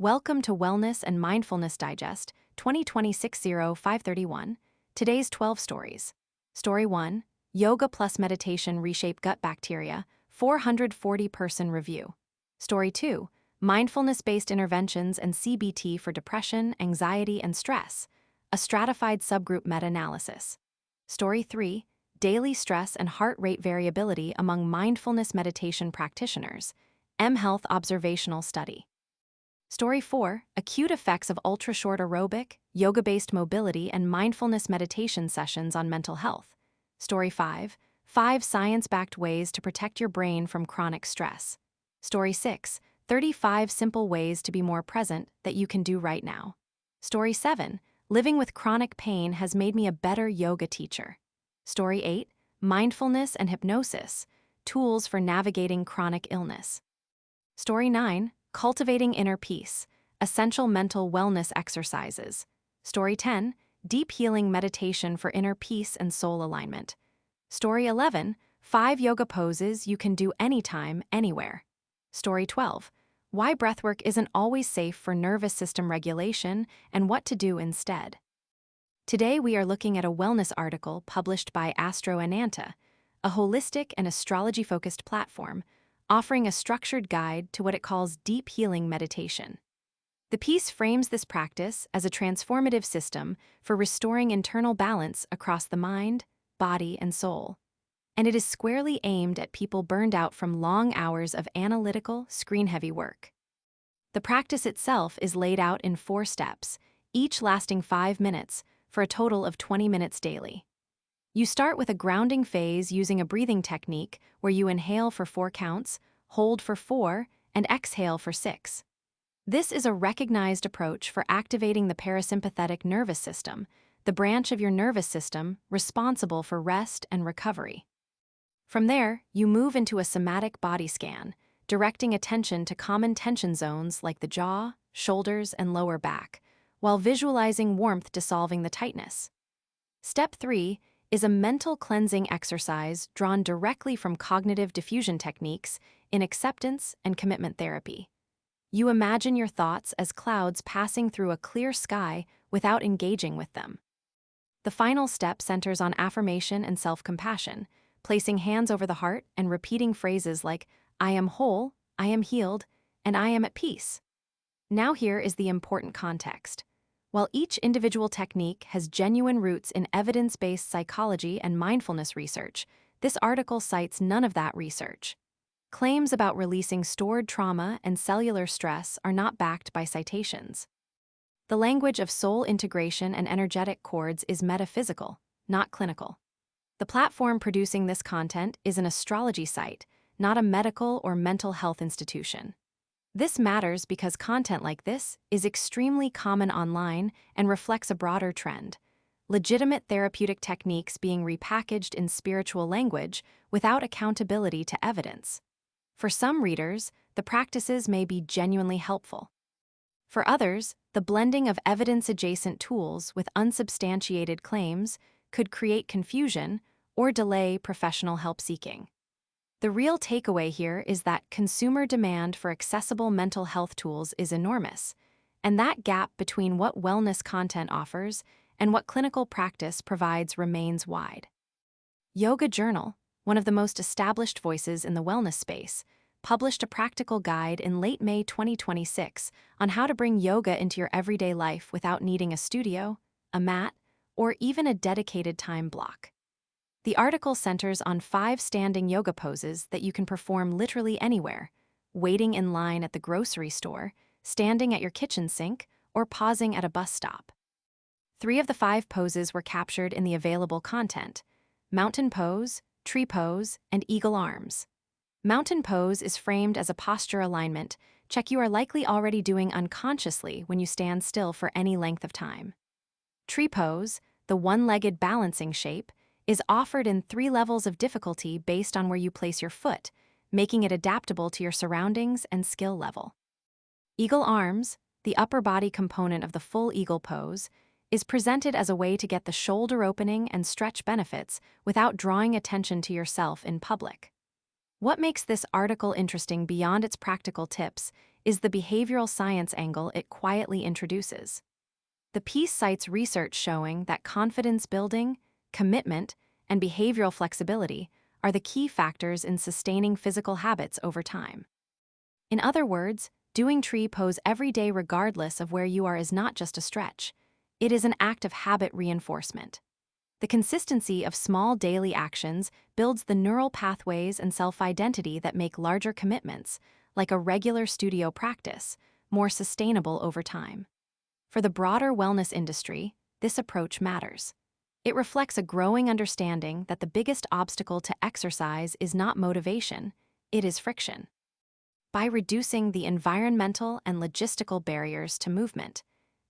Welcome to Wellness and Mindfulness Digest 2026-0531. Today's 12 stories. Story 1, Yoga plus Meditation Reshape Gut Bacteria, 440-person review. Story 2, Mindfulness-based interventions and CBT for depression, anxiety, and stress, a stratified subgroup meta-analysis. Story 3, Daily stress and heart rate variability among mindfulness meditation practitioners, mHealth observational study. Story 4, Acute effects of ultra-short aerobic, yoga-based mobility and mindfulness meditation sessions on mental health. Story 5, 5 science-backed ways to protect your brain from chronic stress. Story 6, 35 simple ways to be more present that you can do right now. Story 7, living with chronic pain has made me a better yoga teacher. Story 8, mindfulness and hypnosis, tools for navigating chronic illness. Story 9, cultivating inner peace, essential mental wellness exercises. Story 10, deep healing meditation for inner peace and soul alignment. Story 11, 5 yoga poses you can do anytime, anywhere. Story 12, why breathwork isn't always safe for nervous system regulation and what to do instead. Today we are looking at a wellness article published by Astro Ananta, a holistic and astrology-focused platform offering a structured guide to what it calls deep healing meditation. The piece frames this practice as a transformative system for restoring internal balance across the mind, body, and soul, and it is squarely aimed at people burned out from long hours of analytical, screen-heavy work. The practice itself is laid out in 4 steps, each lasting 5 minutes, for a total of 20 minutes daily. You start with a grounding phase using a breathing technique where you inhale for 4 counts, hold for 4, and exhale for 6. This is a recognized approach for activating the parasympathetic nervous system, the branch of your nervous system responsible for rest and recovery. From there, you move into a somatic body scan, directing attention to common tension zones like the jaw, shoulders, and lower back, while visualizing warmth dissolving the tightness. Step 3 is a mental cleansing exercise drawn directly from cognitive diffusion techniques in acceptance and commitment therapy. You imagine your thoughts as clouds passing through a clear sky without engaging with them. The final step centers on affirmation and self-compassion, placing hands over the heart and repeating phrases like, "I am whole, I am healed, and I am at peace." Now here is the important context. While each individual technique has genuine roots in evidence-based psychology and mindfulness research, this article cites none of that research. Claims about releasing stored trauma and cellular stress are not backed by citations. The language of soul integration and energetic chords is metaphysical, not clinical. The platform producing this content is an astrology site, not a medical or mental health institution. This matters because content like this is extremely common online and reflects a broader trend: legitimate therapeutic techniques being repackaged in spiritual language without accountability to evidence. For some readers, the practices may be genuinely helpful. For others, the blending of evidence-adjacent tools with unsubstantiated claims could create confusion or delay professional help seeking. The real takeaway here is that consumer demand for accessible mental health tools is enormous, and that gap between what wellness content offers and what clinical practice provides remains wide. Yoga Journal, one of the most established voices in the wellness space, published a practical guide in late May 2026 on how to bring yoga into your everyday life without needing a studio, a mat, or even a dedicated time block. The article centers on 5 standing yoga poses that you can perform literally anywhere: waiting in line at the grocery store, standing at your kitchen sink, or pausing at a bus stop. 3 of the 5 poses were captured in the available content: mountain pose, tree pose, and eagle arms. Mountain pose is framed as a posture alignment check you are likely already doing unconsciously when you stand still for any length of time. Tree pose, the one-legged balancing shape, is offered in 3 levels of difficulty based on where you place your foot, making it adaptable to your surroundings and skill level. Eagle arms, the upper body component of the full eagle pose, is presented as a way to get the shoulder opening and stretch benefits without drawing attention to yourself in public. What makes this article interesting beyond its practical tips is the behavioral science angle it quietly introduces. The piece cites research showing that confidence building, commitment, and behavioral flexibility are the key factors in sustaining physical habits over time. In other words, doing tree pose every day regardless of where you are is not just a stretch. It is an act of habit reinforcement. The consistency of small daily actions builds the neural pathways and self-identity that make larger commitments, like a regular studio practice, more sustainable over time. For the broader wellness industry, this approach matters. It reflects a growing understanding that the biggest obstacle to exercise is not motivation, it is friction. By reducing the environmental and logistical barriers to movement,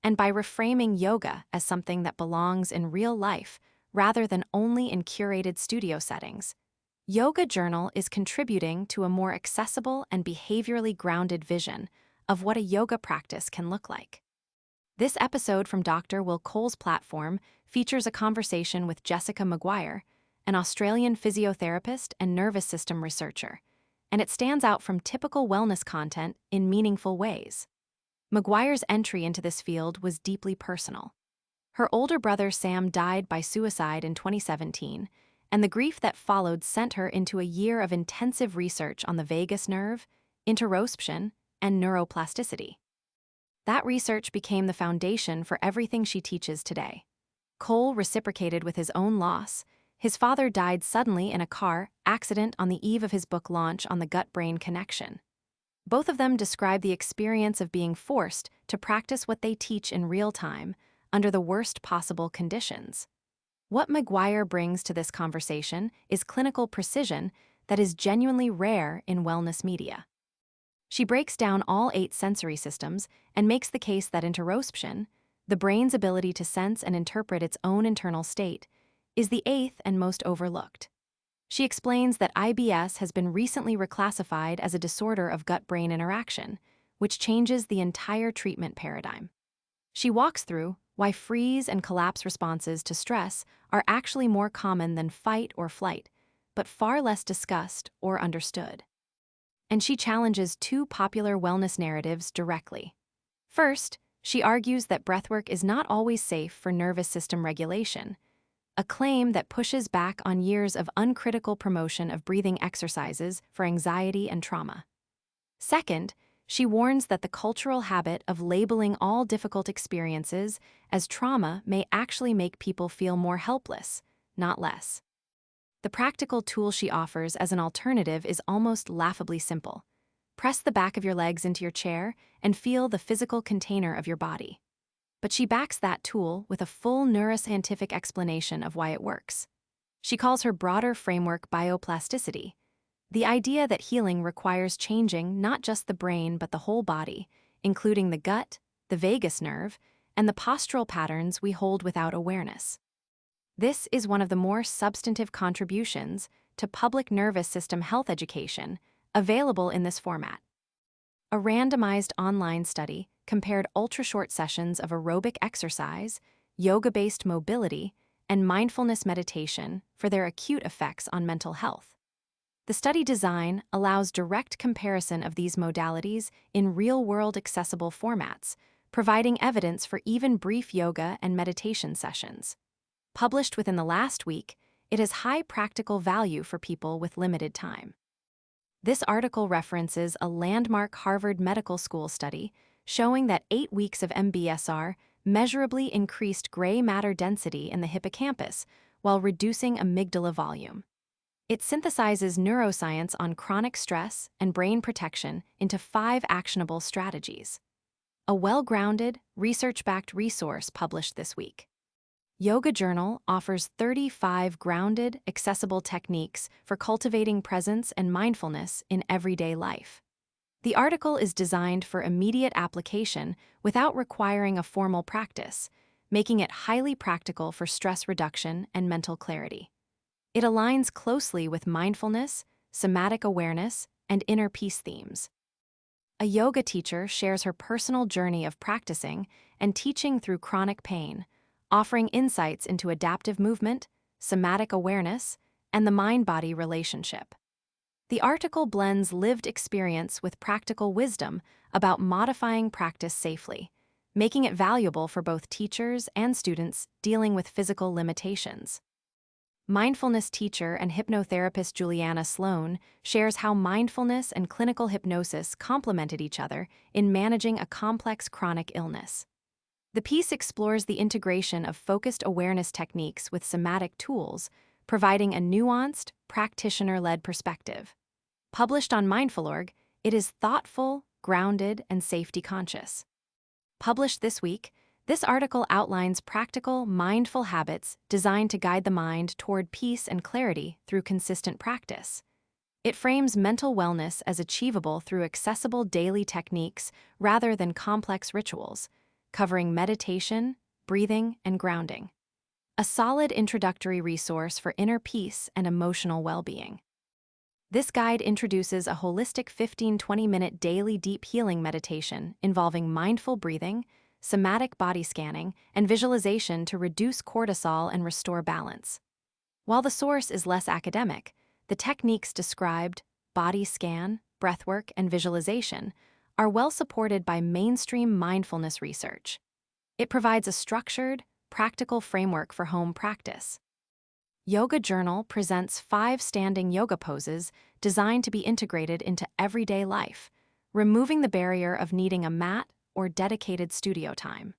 and by reframing yoga as something that belongs in real life rather than only in curated studio settings, Yoga Journal is contributing to a more accessible and behaviorally grounded vision of what a yoga practice can look like. This episode from Dr. Will Cole's platform features a conversation with Jessica Maguire, an Australian physiotherapist and nervous system researcher, and it stands out from typical wellness content in meaningful ways. Maguire's entry into this field was deeply personal. Her older brother Sam died by suicide in 2017, and the grief that followed sent her into a year of intensive research on the vagus nerve, interoception, and neuroplasticity. That research became the foundation for everything she teaches today. Cole reciprocated with his own loss. His father died suddenly in a car accident on the eve of his book launch on the gut-brain connection. Both of them describe the experience of being forced to practice what they teach in real time, under the worst possible conditions. What Maguire brings to this conversation is clinical precision that is genuinely rare in wellness media. She breaks down all 8 sensory systems and makes the case that interoception, the brain's ability to sense and interpret its own internal state, is the 8th and most overlooked. She explains that IBS has been recently reclassified as a disorder of gut-brain interaction, which changes the entire treatment paradigm. She walks through why freeze and collapse responses to stress are actually more common than fight or flight, but far less discussed or understood. And she challenges 2 popular wellness narratives directly. First, she argues that breathwork is not always safe for nervous system regulation, a claim that pushes back on years of uncritical promotion of breathing exercises for anxiety and trauma. Second, she warns that the cultural habit of labeling all difficult experiences as trauma may actually make people feel more helpless, not less. The practical tool she offers as an alternative is almost laughably simple. Press the back of your legs into your chair and feel the physical container of your body. But she backs that tool with a full neuroscientific explanation of why it works. She calls her broader framework bioplasticity, the idea that healing requires changing not just the brain but the whole body, including the gut, the vagus nerve, and the postural patterns we hold without awareness. This is one of the more substantive contributions to public nervous system health education available in this format. A randomized online study compared ultra-short sessions of aerobic exercise, yoga-based mobility, and mindfulness meditation for their acute effects on mental health. The study design allows direct comparison of these modalities in real-world accessible formats, providing evidence for even brief yoga and meditation sessions. Published within the last week, it has high practical value for people with limited time. This article references a landmark Harvard Medical School study showing that 8 weeks of MBSR measurably increased gray matter density in the hippocampus while reducing amygdala volume. It synthesizes neuroscience on chronic stress and brain protection into 5 actionable strategies. A well-grounded, research-backed resource published this week. Yoga Journal offers 35 grounded, accessible techniques for cultivating presence and mindfulness in everyday life. The article is designed for immediate application without requiring a formal practice, making it highly practical for stress reduction and mental clarity. It aligns closely with mindfulness, somatic awareness, and inner peace themes. A yoga teacher shares her personal journey of practicing and teaching through chronic pain, offering insights into adaptive movement, somatic awareness, and the mind-body relationship. The article blends lived experience with practical wisdom about modifying practice safely, making it valuable for both teachers and students dealing with physical limitations. Mindfulness teacher and hypnotherapist Juliana Sloan shares how mindfulness and clinical hypnosis complemented each other in managing a complex chronic illness. The piece explores the integration of focused awareness techniques with somatic tools, providing a nuanced, practitioner-led perspective. Published on Mindful.org, it is thoughtful, grounded, and safety-conscious. Published this week, this article outlines practical, mindful habits designed to guide the mind toward peace and clarity through consistent practice. It frames mental wellness as achievable through accessible daily techniques rather than complex rituals, covering meditation, breathing, and grounding. A solid introductory resource for inner peace and emotional well-being. This guide introduces a holistic 15-20-minute daily deep healing meditation involving mindful breathing, somatic body scanning, and visualization to reduce cortisol and restore balance. While the source is less academic, the techniques described, body scan, breathwork, and visualization, are well supported by mainstream mindfulness research. It provides a structured, practical framework for home practice. Yoga Journal presents 5 standing yoga poses designed to be integrated into everyday life, removing the barrier of needing a mat or dedicated studio time.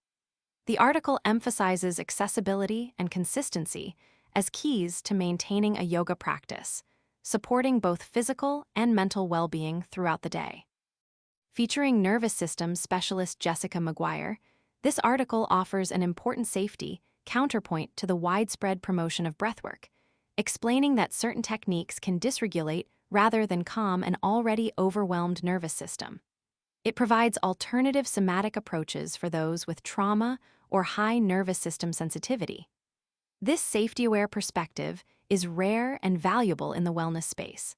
The article emphasizes accessibility and consistency as keys to maintaining a yoga practice, supporting both physical and mental well-being throughout the day. Featuring nervous system specialist Jessica McGuire, this article offers an important safety counterpoint to the widespread promotion of breathwork, explaining that certain techniques can dysregulate rather than calm an already overwhelmed nervous system. It provides alternative somatic approaches for those with trauma or high nervous system sensitivity. This safety-aware perspective is rare and valuable in the wellness space.